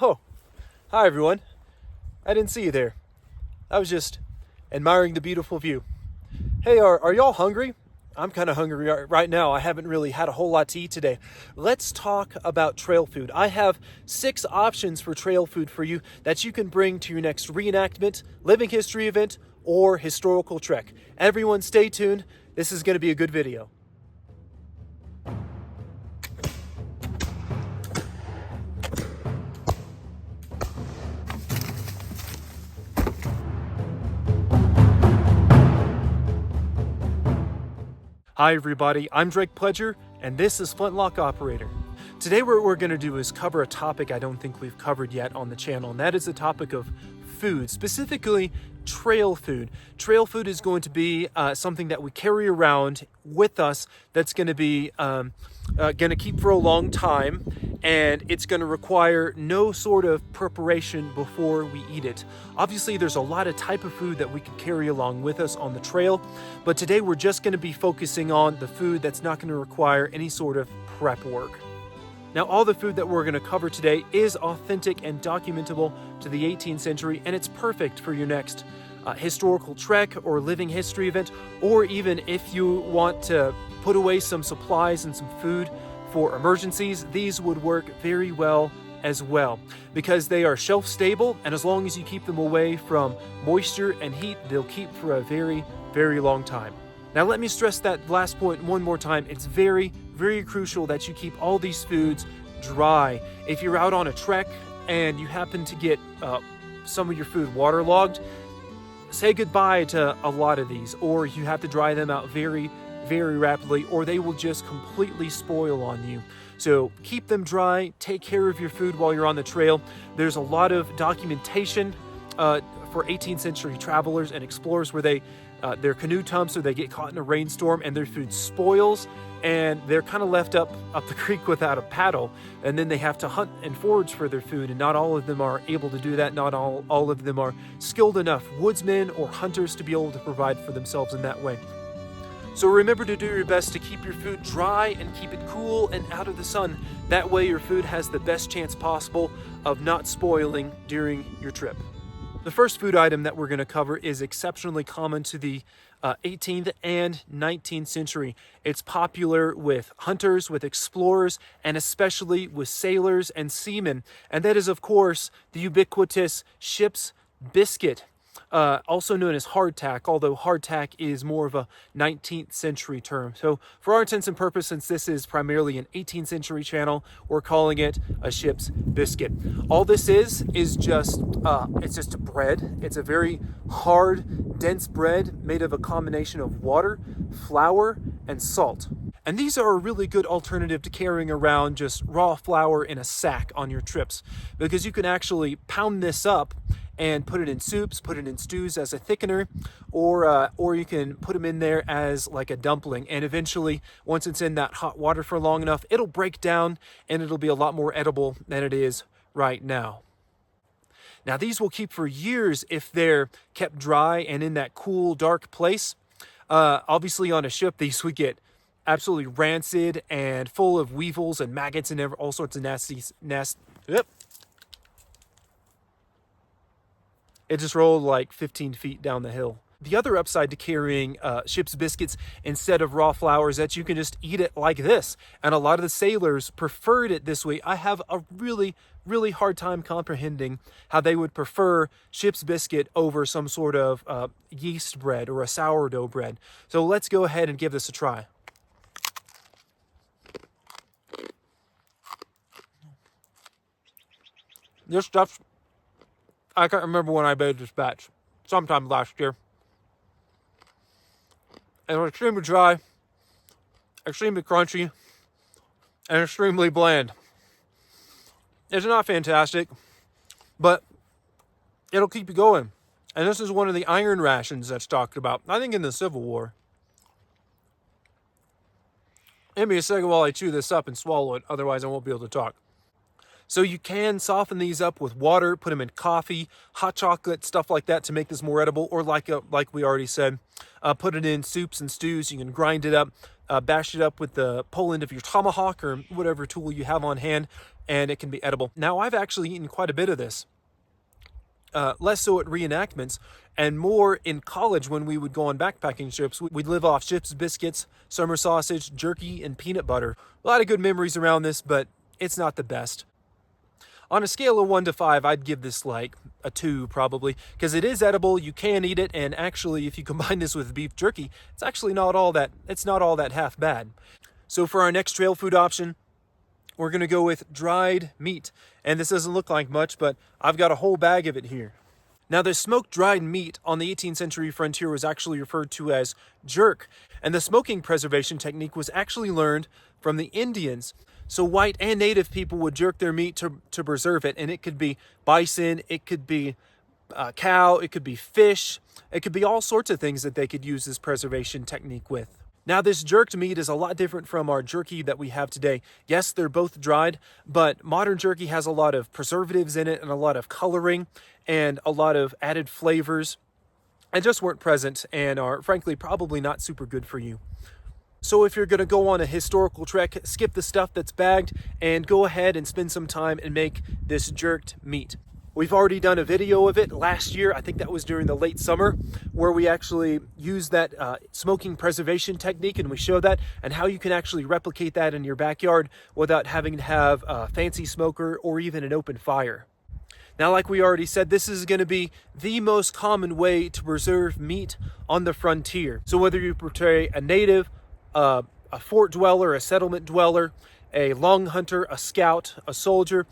Oh, hi everyone. I didn't see you there. I was just admiring the beautiful view. Hey, are y'all hungry? I'm kind of hungry right now. I haven't really had a whole lot to eat today. Let's talk about trail food. I have 6 options for trail food for you that you can bring to your next reenactment, living history event, or historical trek. Everyone stay tuned. This is going to be a good video. Hi everybody, I'm Drake Pledger, and this is Flintlock Operator. Today what we're going to do is cover a topic I don't think we've covered yet on the channel, and that is the topic of food, specifically trail food. Trail food is going to be something that we carry around with us that's going to be going to keep for a long time, and it's going to require no sort of preparation before we eat it. Obviously, there's a lot of type of food that we can carry along with us on the trail, but today we're just going to be focusing on the food that's not going to require any sort of prep work. Now, all the food that we're going to cover today is authentic and documentable to the 18th century, and it's perfect for your next historical trek or living history event, or even if you want to put away some supplies and some food for emergencies. These would work very well as well because they are shelf stable, and as long as you keep them away from moisture and heat, they'll keep for a very, very long time. Now, let me stress that last point one more time. It's very, very crucial that you keep all these foods dry. If you're out on a trek and you happen to get some of your food waterlogged, say goodbye to a lot of these, or you have to dry them out very, very rapidly, or they will just completely spoil on you. So keep them dry, take care of your food while you're on the trail. There's a lot of documentation for 18th century travelers and explorers where their canoe tumps or they get caught in a rainstorm and their food spoils and they're kind of left up the creek without a paddle, and then they have to hunt and forage for their food, and not all of them are able to do that. Not all of them are skilled enough woodsmen or hunters to be able to provide for themselves in that way. So remember to do your best to keep your food dry and keep it cool and out of the sun. That way your food has the best chance possible of not spoiling during your trip. The first food item that we're going to cover is exceptionally common to the 18th and 19th century. It's popular with hunters, with explorers, and especially with sailors and seamen. And that is, of course, the ubiquitous ship's biscuit, also known as hardtack, although hardtack is more of a 19th century term. So for our intents and purposes, since this is primarily an 18th century channel, we're calling it a ship's biscuit. All this is just, it's just a bread. It's a very hard, dense bread made of a combination of water, flour, and salt. And these are a really good alternative to carrying around just raw flour in a sack on your trips, because you can actually pound this up and put it in soups, put it in stews as a thickener, or you can put them in there as like a dumpling. And eventually, once it's in that hot water for long enough, it'll break down and it'll be a lot more edible than it is right now. Now, these will keep for years if they're kept dry and in that cool, dark place. Obviously, on a ship, these would get absolutely rancid and full of weevils and maggots and all sorts of nasty. It just rolled like 15 feet down the hill. The other upside to carrying ship's biscuits instead of raw flour is that you can just eat it like this. And a lot of the sailors preferred it this way. I have a really, really hard time comprehending how they would prefer ship's biscuit over some sort of yeast bread or a sourdough bread. So let's go ahead and give this a try. This stuff's, I can't remember when I made this batch. Sometime last year. And it was extremely dry, extremely crunchy, and extremely bland. It's not fantastic, but it'll keep you going. And this is one of the iron rations that's talked about, I think, in the Civil War. Give me a second while I chew this up and swallow it, otherwise I won't be able to talk. So you can soften these up with water, put them in coffee, hot chocolate, stuff like that to make this more edible, or like we already said, put it in soups and stews. You can grind it up, bash it up with the pole end of your tomahawk or whatever tool you have on hand, and it can be edible. Now, I've actually eaten quite a bit of this. Less so at reenactments, and more in college when we would go on backpacking trips. We'd live off chips, biscuits, summer sausage, jerky, and peanut butter. A lot of good memories around this, but it's not the best. On a scale of 1 to 5, I'd give this like a 2 probably, because it is edible, you can eat it, and actually if you combine this with beef jerky, it's actually not all that half bad. So for our next trail food option, we're going to go with dried meat. And this doesn't look like much, but I've got a whole bag of it here. Now, the smoked dried meat on the 18th century frontier was actually referred to as jerk. And the smoking preservation technique was actually learned from the Indians. So white and native people would jerk their meat to preserve it. And it could be bison, it could be cow, it could be fish. It could be all sorts of things that they could use this preservation technique with. Now, this jerked meat is a lot different from our jerky that we have today. Yes, they're both dried, but modern jerky has a lot of preservatives in it and a lot of coloring and a lot of added flavors and just weren't present and are, frankly, probably not super good for you. So if you're going to go on a historical trek, skip the stuff that's bagged and go ahead and spend some time and make this jerked meat. We've already done a video of it last year. I think that was during the late summer, where we actually used that smoking preservation technique, and we show that and how you can actually replicate that in your backyard without having to have a fancy smoker or even an open fire. Now, like we already said, this is going to be the most common way to preserve meat on the frontier. So whether you portray a native, a fort dweller, a settlement dweller, a long hunter, a scout, a soldier,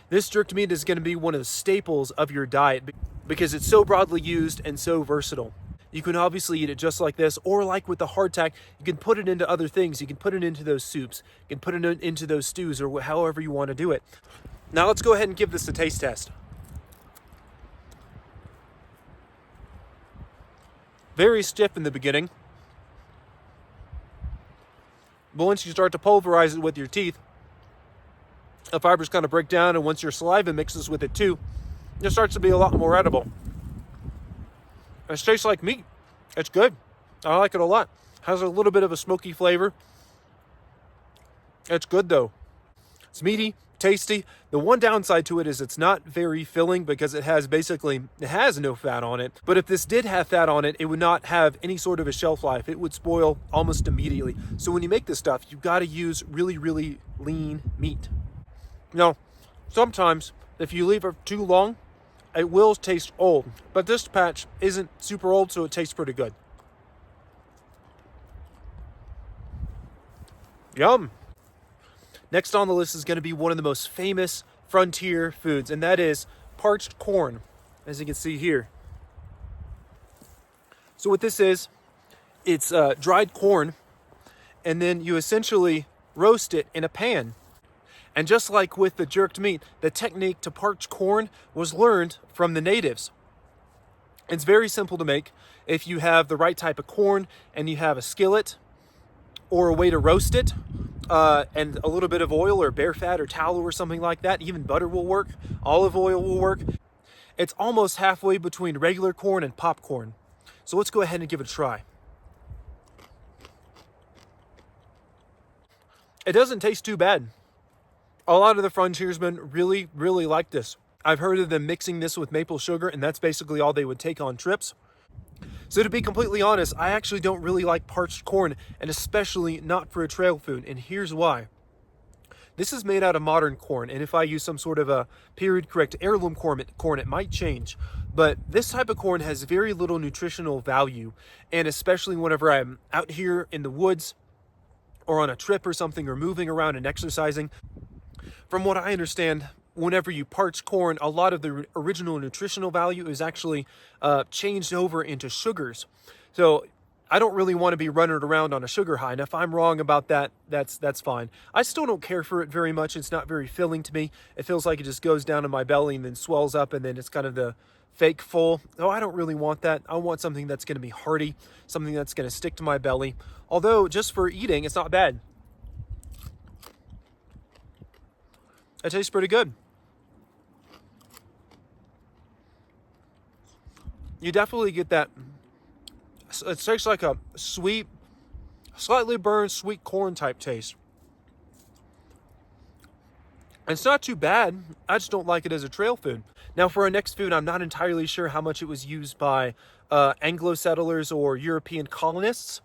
this jerked meat is going to be one of the staples of your diet because it's so broadly used and so versatile. You can obviously eat it just like this, or like with the hardtack, you can put it into other things. You can put it into those soups, you can put it into those stews, or however you want to do it. Now let's go ahead and give this a taste test. Very stiff in the beginning, but once you start to pulverize it with your teeth, the fibers kind of break down, and once your saliva mixes with it too, it starts to be a lot more edible. It tastes like meat. It's good. I like it a lot. Has a little bit of a smoky flavor. It's good though. It's meaty, tasty. The one downside to it is it's not very filling because it has no fat on it. But if this did have fat on it, it would not have any sort of a shelf life. It would spoil almost immediately. So when you make this stuff, you've got to use really, really lean meat. Now, sometimes if you leave it too long, it will taste old, but this patch isn't super old, so it tastes pretty good. Yum! Next on the list is going to be one of the most famous frontier foods, and that is parched corn, as you can see here. So what this is, it's dried corn, and then you essentially roast it in a pan. And just like with the jerked meat, the technique to parch corn was learned from the natives. It's very simple to make if you have the right type of corn and you have a skillet or a way to roast it, and a little bit of oil or bear fat or tallow or something like that. Even butter will work. Olive oil will work. It's almost halfway between regular corn and popcorn. So let's go ahead and give it a try. It doesn't taste too bad. A lot of the frontiersmen really, really like this. I've heard of them mixing this with maple sugar, and that's basically all they would take on trips. So to be completely honest, I actually don't really like parched corn, and especially not for a trail food, and here's why. This is made out of modern corn, and if I use some sort of a period-correct heirloom corn, it might change. But this type of corn has very little nutritional value, and especially whenever I'm out here in the woods or on a trip or something, or moving around and exercising, from what I understand, whenever you parch corn, a lot of the original nutritional value is actually changed over into sugars. So I don't really want to be running around on a sugar high. And if I'm wrong about that, that's fine. I still don't care for it very much. It's not very filling to me. It feels like it just goes down in my belly and then swells up, and then it's kind of the fake full. No, I don't really want that. I want something that's going to be hearty, something that's going to stick to my belly. Although just for eating, it's not bad. It tastes pretty good. You definitely get that. It tastes like a sweet, Slightly burned sweet corn type taste. It's not too bad. I just don't like it as a trail food. Now for our next food, I'm not entirely sure how much it was used by Anglo settlers or European colonists.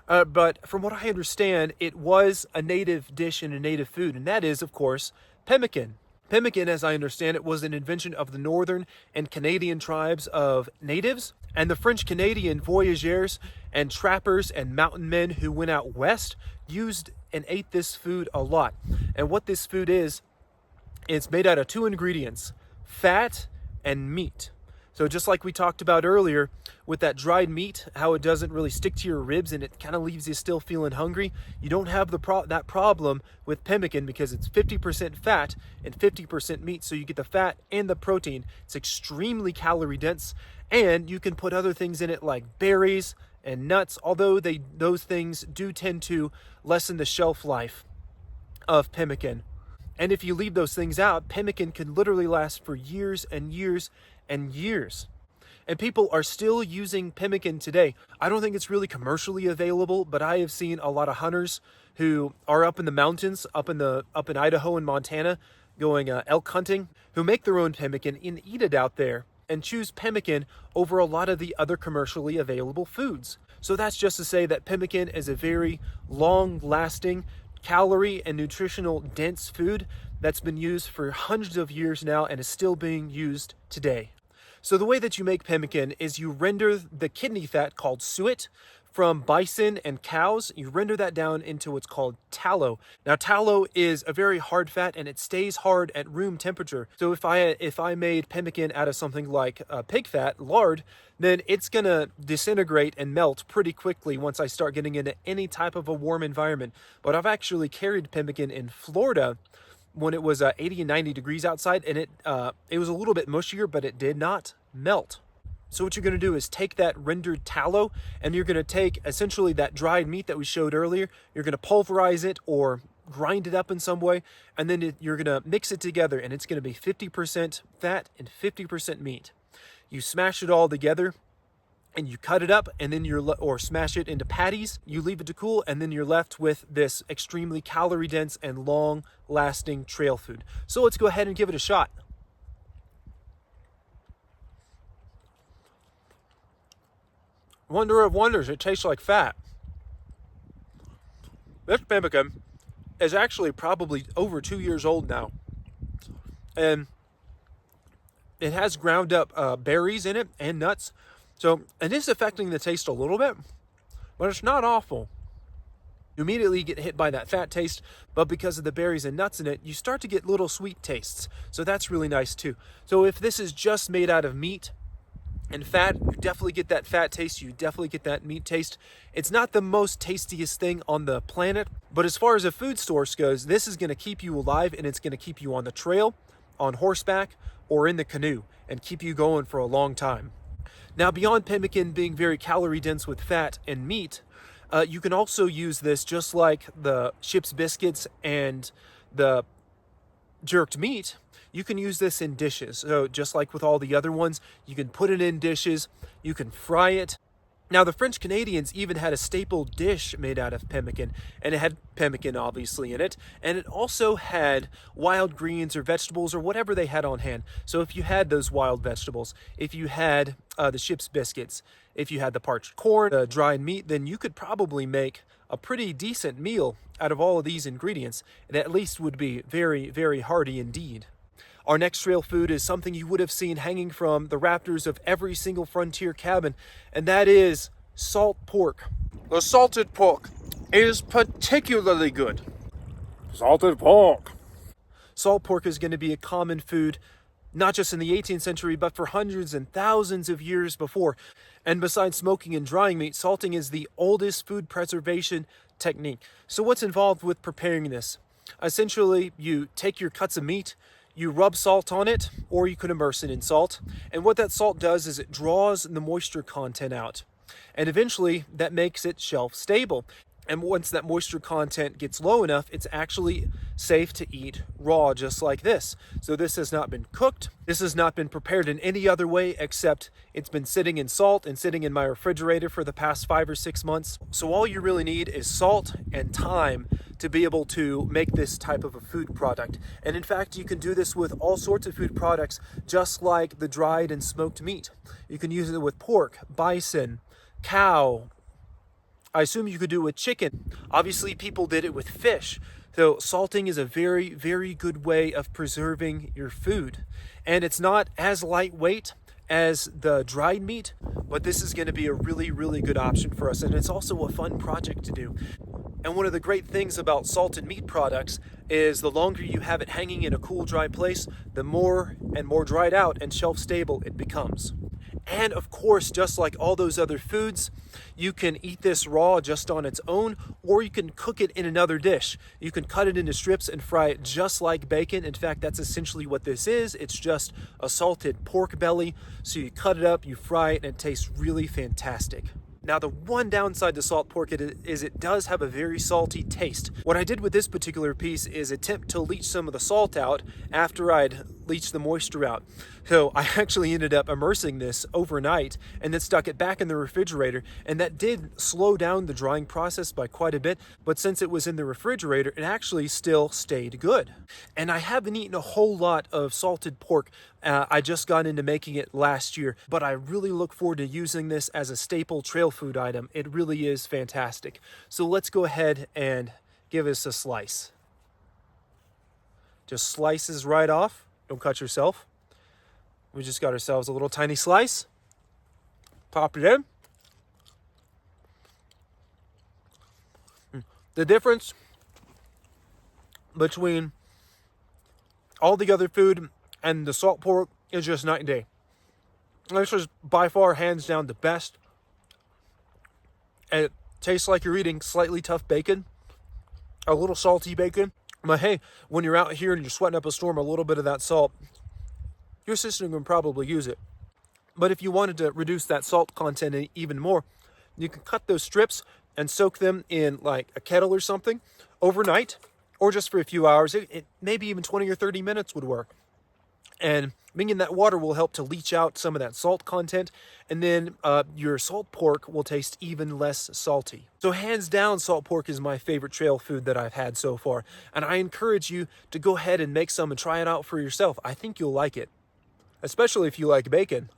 But from what I understand, it was a native dish and a native food, and that is, of course, pemmican. Pemmican, as I understand it, was an invention of the northern and Canadian tribes of natives, and the French Canadian voyageurs and trappers and mountain men who went out west used and ate this food a lot. And what this food is, it's made out of two ingredients, fat and meat. So just like we talked about earlier with that dried meat, how it doesn't really stick to your ribs and it kind of leaves you still feeling hungry, you don't have that problem with pemmican because it's 50% fat and 50% meat. So you get the fat and the protein. It's extremely calorie dense, and you can put other things in it like berries and nuts, although those things do tend to lessen the shelf life of pemmican. And if you leave those things out, pemmican can literally last for years and years and years. And people are still using pemmican today. I don't think it's really commercially available, but I have seen a lot of hunters who are up in the mountains, up in Idaho and Montana, going elk hunting, who make their own pemmican and eat it out there and choose pemmican over a lot of the other commercially available foods. So that's just to say that pemmican is a very long-lasting, calorie and nutritional dense food that's been used for hundreds of years now and is still being used today. So the way that you make pemmican is you render the kidney fat called suet from bison and cows. You render that down into what's called tallow. Now tallow is a very hard fat and it stays hard at room temperature. So if I made pemmican out of something like pig fat, lard, then it's gonna disintegrate and melt pretty quickly once I start getting into any type of a warm environment. But I've actually carried pemmican in Florida when it was 80 and 90 degrees outside, and it was a little bit mushier, but it did not melt. So what you're going to do is take that rendered tallow, and you're going to take essentially that dried meat that we showed earlier. You're going to pulverize it or grind it up in some way, and then you're going to mix it together, and it's going to be 50% fat and 50% meat. You smash it all together, and you cut it up, and then or smash it into patties. You leave it to cool, and then you're left with this extremely calorie dense and long lasting trail food. So let's go ahead and give it a shot. Wonder of wonders, it tastes like fat. This pemmican is actually probably over 2 years old now, and it has ground up berries in it and nuts. So it is affecting the taste a little bit, but it's not awful. You immediately get hit by that fat taste, but because of the berries and nuts in it, you start to get little sweet tastes. So that's really nice too. So if this is just made out of meat and fat, you definitely get that fat taste, you definitely get that meat taste. It's not the most tastiest thing on the planet, but as far as a food source goes, this is gonna keep you alive, and it's gonna keep you on the trail, on horseback, or in the canoe, and keep you going for a long time. Now, beyond pemmican being very calorie dense with fat and meat, you can also use this just like the ship's biscuits and the jerked meat. You can use this in dishes. So just like with all the other ones, you can put it in dishes, you can fry it. Now, the French Canadians even had a staple dish made out of pemmican, and it had pemmican obviously in it, and it also had wild greens or vegetables or whatever they had on hand. So if you had those wild vegetables, if you had the ship's biscuits, if you had the parched corn, the dried meat, then you could probably make a pretty decent meal out of all of these ingredients. It at least would be very, very hearty indeed. Our next trail food is something you would have seen hanging from the rafters of every single frontier cabin, and that is salt pork. The salted pork is particularly good. Salted pork. Salt pork is going to be a common food, not just in the 18th century, but for hundreds and thousands of years before. And besides smoking and drying meat, salting is the oldest food preservation technique. So what's involved with preparing this? Essentially, you take your cuts of meat, you rub salt on it, or you can immerse it in salt. And what that salt does is it draws the moisture content out. And eventually that makes it shelf stable. And once that moisture content gets low enough, it's actually safe to eat raw, just like this. So this has not been cooked. This has not been prepared in any other way except it's been sitting in salt and sitting in my refrigerator for the past 5 or 6 months. So all you really need is salt and time to be able to make this type of a food product. And in fact, you can do this with all sorts of food products, just like the dried and smoked meat. You can use it with pork, bison, cow. I assume you could do it with chicken. Obviously, people did it with fish. So salting is a very, very good way of preserving your food. And it's not as lightweight as the dried meat, but this is going to be a really, really good option for us. And it's also a fun project to do. And one of the great things about salted meat products is the longer you have it hanging in a cool, dry place, the more and more dried out and shelf stable it becomes. And of course, just like all those other foods, you can eat this raw just on its own, or you can cook it in another dish. You can cut it into strips and fry it just like bacon. In fact, that's essentially what this is. It's just a salted pork belly. So you cut it up, you fry it, and it tastes really fantastic. Now, the one downside to salt pork is it does have a very salty taste. What I did with this particular piece is attempt to leach some of the salt out after I'd leached the moisture out. So I actually ended up immersing this overnight and then stuck it back in the refrigerator, and that did slow down the drying process by quite a bit, but since it was in the refrigerator, it actually still stayed good. And I haven't eaten a whole lot of salted pork. I just got into making it last year, but I really look forward to using this as a staple trail food item. It really is fantastic. So let's go ahead and give us a slice. Just slices right off. Don't cut yourself. We just got ourselves a little tiny slice. Pop it in. The difference between all the other food and the salt pork is just night and day. This is by far, hands down, the best. And it tastes like you're eating slightly tough bacon, a little salty bacon. But hey, when you're out here and you're sweating up a storm, a little bit of that salt, your system can probably use it. But if you wanted to reduce that salt content even more, you can cut those strips and soak them in like a kettle or something overnight, or just for a few hours. Maybe even 20 or 30 minutes would work. And being in that water will help to leach out some of that salt content, and then your salt pork will taste even less salty. So hands down, salt pork is my favorite trail food that I've had so far, and I encourage you to go ahead and make some and try it out for yourself. I think you'll like it, especially if you like bacon.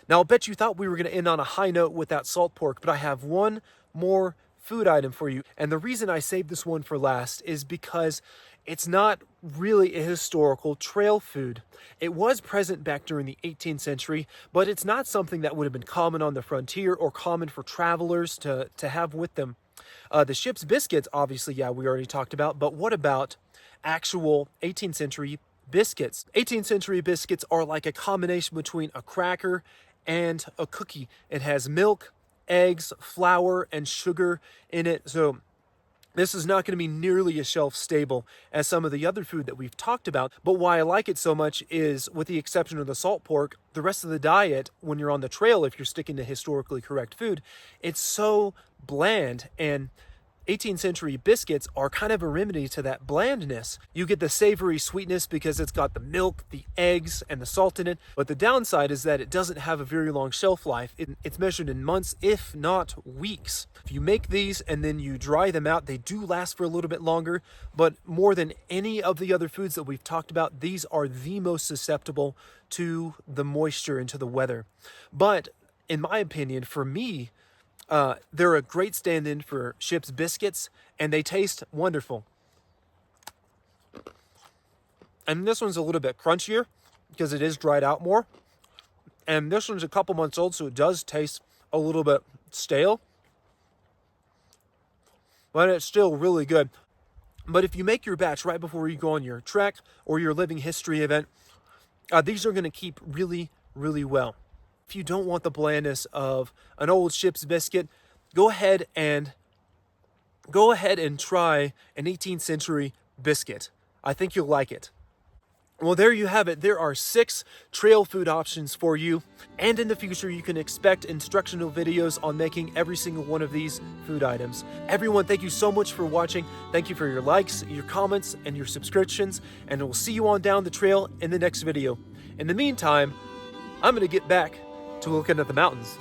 Now, I'll bet you thought we were going to end on a high note with that salt pork, but I have one more food item for you. And the reason I saved this one for last is because it's not really a historical trail food. It was present back during the 18th century, but it's not something that would have been common on the frontier or common for travelers to have with them. The ship's biscuits, obviously, yeah, we already talked about, but what about actual 18th century biscuits? 18th century biscuits are like a combination between a cracker and a cookie. It has milk, eggs, flour, and sugar in it. So this is not going to be nearly as shelf stable as some of the other food that we've talked about. But why I like it so much is, with the exception of the salt pork, the rest of the diet, when you're on the trail, if you're sticking to historically correct food, it's so bland. And 18th century biscuits are kind of a remedy to that blandness. You get the savory sweetness because it's got the milk, the eggs, and the salt in it. But the downside is that it doesn't have a very long shelf life. It's measured in months, if not weeks. If you make these and then you dry them out, they do last for a little bit longer. But more than any of the other foods that we've talked about, these are the most susceptible to the moisture and to the weather. But in my opinion, for me, they're a great stand-in for ship's biscuits, and they taste wonderful. And this one's a little bit crunchier because it is dried out more. And this one's a couple months old, so it does taste a little bit stale. But it's still really good. But if you make your batch right before you go on your trek or your living history event, these are going to keep really, really well. If you don't want the blandness of an old ship's biscuit, go ahead and try an 18th century biscuit. I think you'll like it. Well, there you have it. There are 6 trail food options for you. And in the future, you can expect instructional videos on making every single one of these food items. Everyone, thank you so much for watching. Thank you for your likes, your comments, and your subscriptions. And we'll see you on down the trail in the next video. In the meantime, I'm going to get back to looking at the mountains.